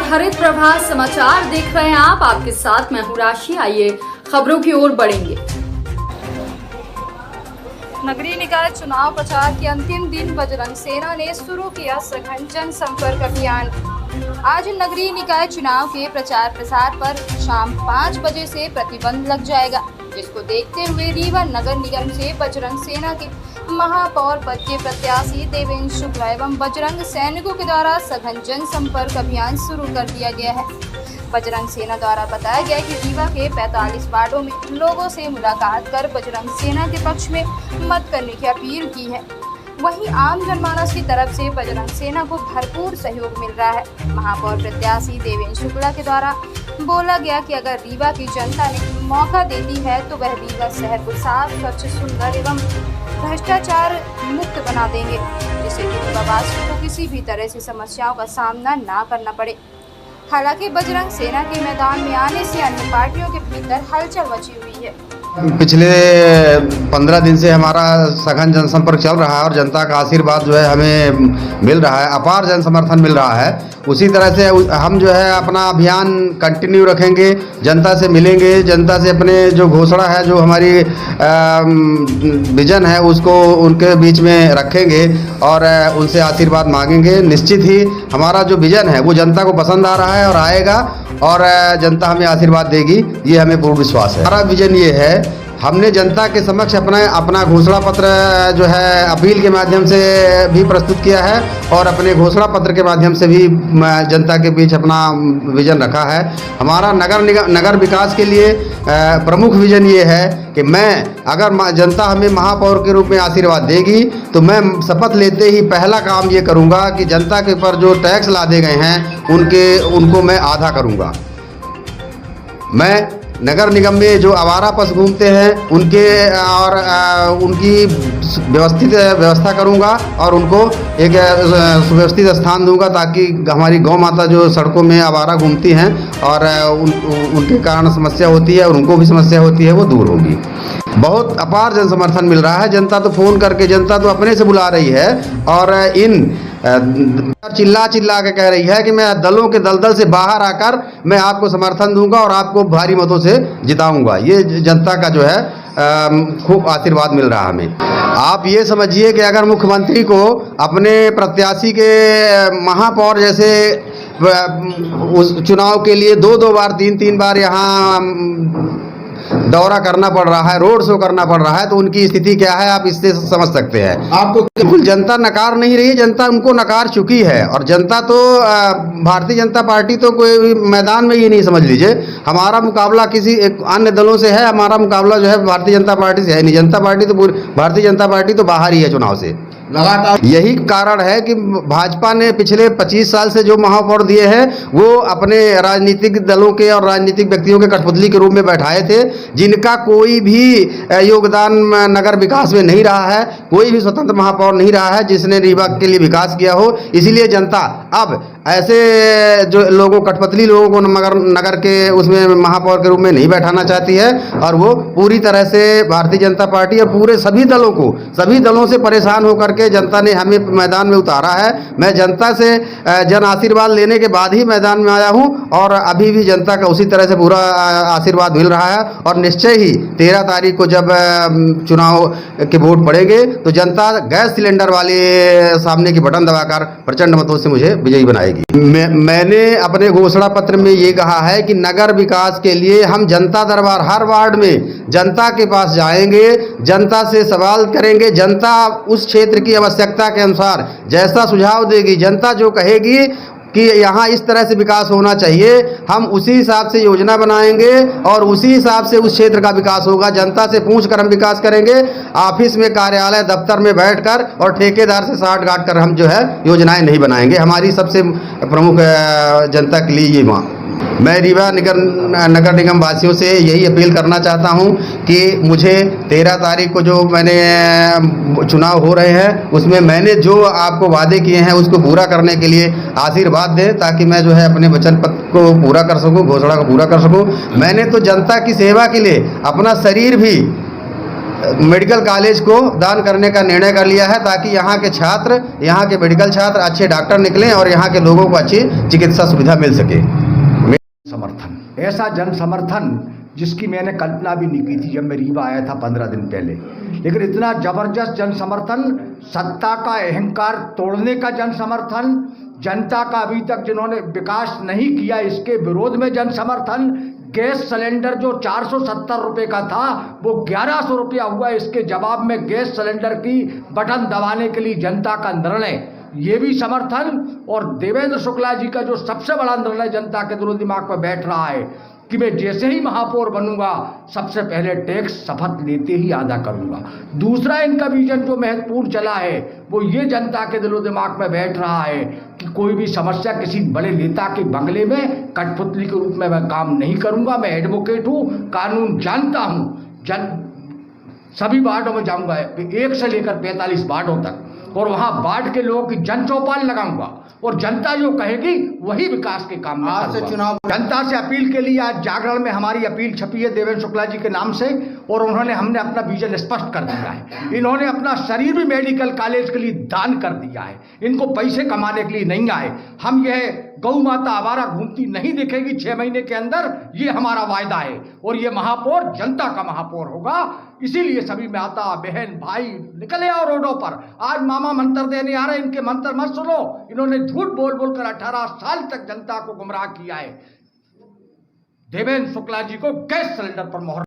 हरित प्रभात समाचार देख रहे हैं आप। आपके साथ मैं हूं राशि। आइए खबरों की ओर बढ़ेंगे। नगरीय निकाय चुनाव प्रचार के अंतिम दिन बजरंग सेना ने शुरू किया सघन जनसंपर्क अभियान। आज नगरीय निकाय चुनाव के प्रचार प्रसार पर शाम 5 बजे से प्रतिबंध लग जाएगा, जिसको देखते हुए रीवा नगर निगम से बजरंग सेना के महापौर पद के प्रत्याशी देवेंद्र शुक्ला एवं बजरंग सैनिकों के द्वारा सघन जनसंपर्क अभियान शुरू कर दिया गया है। बजरंग सेना द्वारा बताया गया कि रीवा के 45 वार्डों में लोगों से मुलाकात कर बजरंग सेना के पक्ष में मत करने की अपील की है। वहीं आम जनमानस की तरफ से बजरंग सेना को भरपूर सहयोग मिल रहा है। महापौर प्रत्याशी देवेंद्र शुक्ला के द्वारा बोला गया कि अगर रीवा की जनता ने मौका देती है तो वह रीवा शहर को साफ, स्वच्छ, सुंदर एवं भ्रष्टाचार मुक्त बना देंगे, जिससे कि रीवावासियों को किसी भी तरह से समस्याओं का सामना ना करना पड़े। हालांकि बजरंग सेना के मैदान में आने से अन्य पार्टियों के भीतर हलचल मची हुई है। पिछले 15 दिन से हमारा सघन जनसंपर्क चल रहा है और जनता का आशीर्वाद जो है हमें मिल रहा है, अपार जन समर्थन मिल रहा है। उसी तरह से हम जो है अपना अभियान कंटिन्यू रखेंगे, जनता से मिलेंगे, जनता से अपने जो घोषणा है, जो हमारी विजन है, उसको उनके बीच में रखेंगे और उनसे आशीर्वाद मांगेंगे। निश्चित ही हमारा जो विजन है वो जनता को पसंद आ रहा है और आएगा और जनता हमें आशीर्वाद देगी, ये हमें पूर्ण विश्वास है। हमारा विजन ये है, हमने जनता के समक्ष अपना घोषणा पत्र जो है अपील के माध्यम से भी प्रस्तुत किया है और अपने घोषणा पत्र के माध्यम से भी जनता के बीच अपना विजन रखा है। हमारा नगर विकास के लिए प्रमुख विजन ये है कि अगर जनता हमें महापौर के रूप में आशीर्वाद देगी तो मैं शपथ लेते ही पहला काम ये करूँगा कि जनता के ऊपर जो टैक्स लादे गए हैं उनको मैं आधा करूँगा। मैं नगर निगम में जो आवारा पशु घूमते हैं उनकी व्यवस्थित व्यवस्था करूंगा और उनको एक सुव्यवस्थित स्थान दूंगा, ताकि हमारी गौ माता जो सड़कों में आवारा घूमती हैं और उनके कारण समस्या होती है और उनको भी समस्या होती है, वो दूर होगी। बहुत अपार जन समर्थन मिल रहा है। जनता तो फ़ोन करके, जनता तो अपने से बुला रही है और चिल्ला के कह रही है कि मैं दलों के दलदल से बाहर आकर मैं आपको समर्थन दूंगा और आपको भारी मतों से जिताऊंगा। ये जनता का जो है खूब आशीर्वाद मिल रहा हमें। आप ये समझिए कि अगर मुख्यमंत्री को अपने प्रत्याशी के महापौर जैसे उस चुनाव के लिए 2 बार 3 बार यहाँ दौरा करना पड़ रहा है, रोड शो करना पड़ रहा है, तो उनकी स्थिति क्या है आप इससे समझ सकते हैं। आपको बिल्कुल जनता नकार नहीं रही है, जनता उनको नकार चुकी है और जनता तो भारतीय जनता पार्टी तो कोई मैदान में ही नहीं, समझ लीजिए। हमारा मुकाबला किसी एक अन्य दलों से है, हमारा मुकाबला जो है भारतीय जनता पार्टी से है नहीं। भारतीय जनता पार्टी तो बाहर ही है चुनाव से लगातार। यही कारण है कि भाजपा ने पिछले 25 साल से जो महापौर दिए हैं वो अपने राजनीतिक दलों के और राजनीतिक व्यक्तियों के कठपुतली के रूप में बैठाए थे, जिनका कोई भी योगदान नगर विकास में नहीं रहा है। कोई भी स्वतंत्र महापौर नहीं रहा है जिसने रीवा के लिए विकास किया हो। इसीलिए जनता अब ऐसे जो कठपुतली लोगों को नगर के उसमें महापौर के रूप में नहीं बैठाना चाहती है और वो पूरी तरह से भारतीय जनता पार्टी और पूरे सभी दलों से परेशान होकर के जनता ने हमें मैदान में उतारा है। मैं जनता से जन आशीर्वाद लेने के बाद ही मैदान में आया हूं और अभी भी जनता का उसी तरह से पूरा आशीर्वाद मिल रहा है और निश्चय ही 13 तारीख को जब चुनाव के वोट पड़ेंगे तो जनता गैस सिलेंडर वाले सामने की बटन दबाकर प्रचंड मतों से मुझे विजयी बनाएगी। मैंने अपने घोषणा पत्र में ये कहा है कि नगर विकास के लिए हम जनता दरबार हर वार्ड में जनता के पास जाएंगे, जनता से सवाल करेंगे, जनता उस क्षेत्र की आवश्यकता के अनुसार जैसा सुझाव देगी, जनता जो कहेगी कि यहाँ इस तरह से विकास होना चाहिए, हम उसी हिसाब से योजना बनाएंगे और उसी हिसाब से उस क्षेत्र का विकास होगा। जनता से पूछ कर हम विकास करेंगे। ऑफिस में, कार्यालय, दफ्तर में बैठकर और ठेकेदार से साठ गांठ कर हम जो है योजनाएं नहीं बनाएंगे। हमारी सबसे प्रमुख जनता के लिए ये मैं रीवा नगर निगम वासियों से यही अपील करना चाहता हूं कि मुझे 13 तारीख को जो मैंने चुनाव हो रहे हैं उसमें मैंने जो आपको वादे किए हैं उसको पूरा करने के लिए आशीर्वाद दें, ताकि मैं जो है अपने वचन पत्र को पूरा कर सकूं, घोषणा को पूरा कर सकूं। मैंने तो जनता की सेवा के लिए अपना शरीर भी मेडिकल कॉलेज को दान करने का निर्णय कर लिया है, ताकि यहाँ के छात्र, यहाँ के मेडिकल छात्र अच्छे डॉक्टर निकलें और यहाँ के लोगों को अच्छी चिकित्सा सुविधा मिल सके। समर्थन, ऐसा जन समर्थन जिसकी मैंने कल्पना भी नहीं की थी जब मैं रीवा आया था 15 दिन पहले। लेकिन इतना जबरदस्त जन समर्थन, सत्ता का अहंकार तोड़ने का जन समर्थन, जनता का अभी तक जिन्होंने विकास नहीं किया इसके विरोध में जन समर्थन, गैस सिलेंडर जो 470 रुपये का था वो 1100 रुपया हुआ, इसके जवाब में गैस सिलेंडर की बटन दबाने के लिए जनता का निर्णय, ये भी समर्थन। और देवेंद्र शुक्ला जी का जो सबसे बड़ा निर्णय जनता के दिलो दिमाग पर बैठ रहा है कि मैं जैसे ही महापौर बनूंगा सबसे पहले टैक्स शपथ लेते ही अदा करूंगा। दूसरा इनका विजन जो महत्वपूर्ण चला है वो ये जनता के दिलो दिमाग में बैठ रहा है कि कोई भी समस्या किसी बड़े नेता के बंगले में कठपुतली के रूप में मैं काम नहीं करूंगा। मैं एडवोकेट हूं, कानून जानता हूं, सभी वार्डों में जाऊंगा, 1 से लेकर 45 वार्डों तक, और वहां वार्ड के लोगों की जन चौपाल लगाऊंगा और जनता जो कहेगी वही विकास के काम में आज से चुनाव जनता से अपील के लिए आज जागरण में हमारी अपील छपी है देवेंद्र शुक्ला जी के नाम से, और हमने अपना विजन स्पष्ट कर दिया है। इन्होंने अपना शरीर भी मेडिकल कॉलेज के लिए दान कर दिया है, इनको पैसे कमाने के लिए नहीं आए। हम यह गौ माता आवारा घूमती नहीं दिखेगी 6 महीने के अंदर, ये हमारा वायदा है, और ये महापौर जनता का महापौर होगा। इसीलिए सभी माता बहन भाई निकले आओ रोडों पर। आज मामा मंत्र देने आ रहे, इनके मंत्र मत सुनो, इन्होंने झूठ बोल बोलकर 18 साल तक जनता को गुमराह किया है। देवेंद्र शुक्ला जी को गैस सिलेंडर पर मोहर।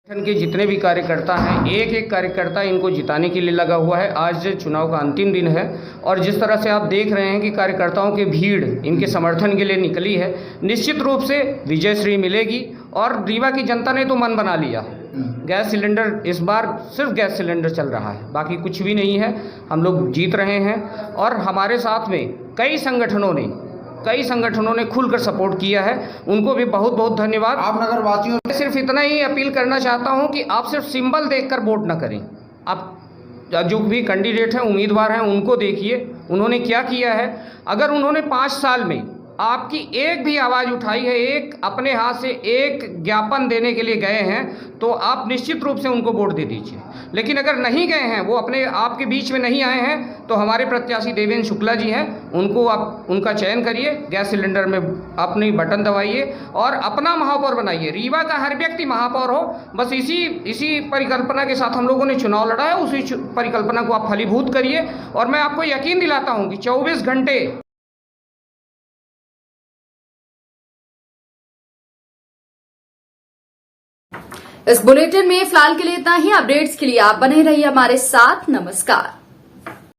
संगठन के जितने भी कार्यकर्ता हैं, एक एक कार्यकर्ता इनको जिताने के लिए लगा हुआ है। आज चुनाव का अंतिम दिन है और जिस तरह से आप देख रहे हैं कि कार्यकर्ताओं की भीड़ इनके समर्थन के लिए निकली है, निश्चित रूप से विजय श्री मिलेगी। और रीवा की जनता ने तो मन बना लिया, गैस सिलेंडर इस बार सिर्फ गैस सिलेंडर चल रहा है, बाकी कुछ भी नहीं है। हम लोग जीत रहे हैं और हमारे साथ में कई संगठनों ने खुलकर सपोर्ट किया है, उनको भी बहुत बहुत धन्यवाद। आप नगर वासियों मैं सिर्फ इतना ही अपील करना चाहता हूं कि आप सिर्फ सिंबल देखकर वोट ना करें। आप जो भी कैंडिडेट हैं, उम्मीदवार हैं, उनको देखिए उन्होंने क्या किया है। अगर उन्होंने 5 साल में आपकी एक भी आवाज़ उठाई है, एक अपने हाथ से एक ज्ञापन देने के लिए गए हैं, तो आप निश्चित रूप से उनको वोट दे दीजिए। लेकिन अगर नहीं गए हैं, वो अपने आपके बीच में नहीं आए हैं, तो हमारे प्रत्याशी देवेंद्र शुक्ला जी हैं, उनको आप उनका चयन करिए, गैस सिलेंडर में अपनी बटन दबाइए और अपना महापौर बनाइए। रीवा का हर व्यक्ति महापौर हो, बस इसी परिकल्पना के साथ हम लोगों ने चुनाव लड़ा है। उसी परिकल्पना को आप फलीभूत करिए और मैं आपको यकीन दिलाता हूँ कि 24 घंटे इस बुलेटिन में फिलहाल के लिए इतना ही। अपडेट्स के लिए आप बने रहिए हमारे साथ। नमस्कार।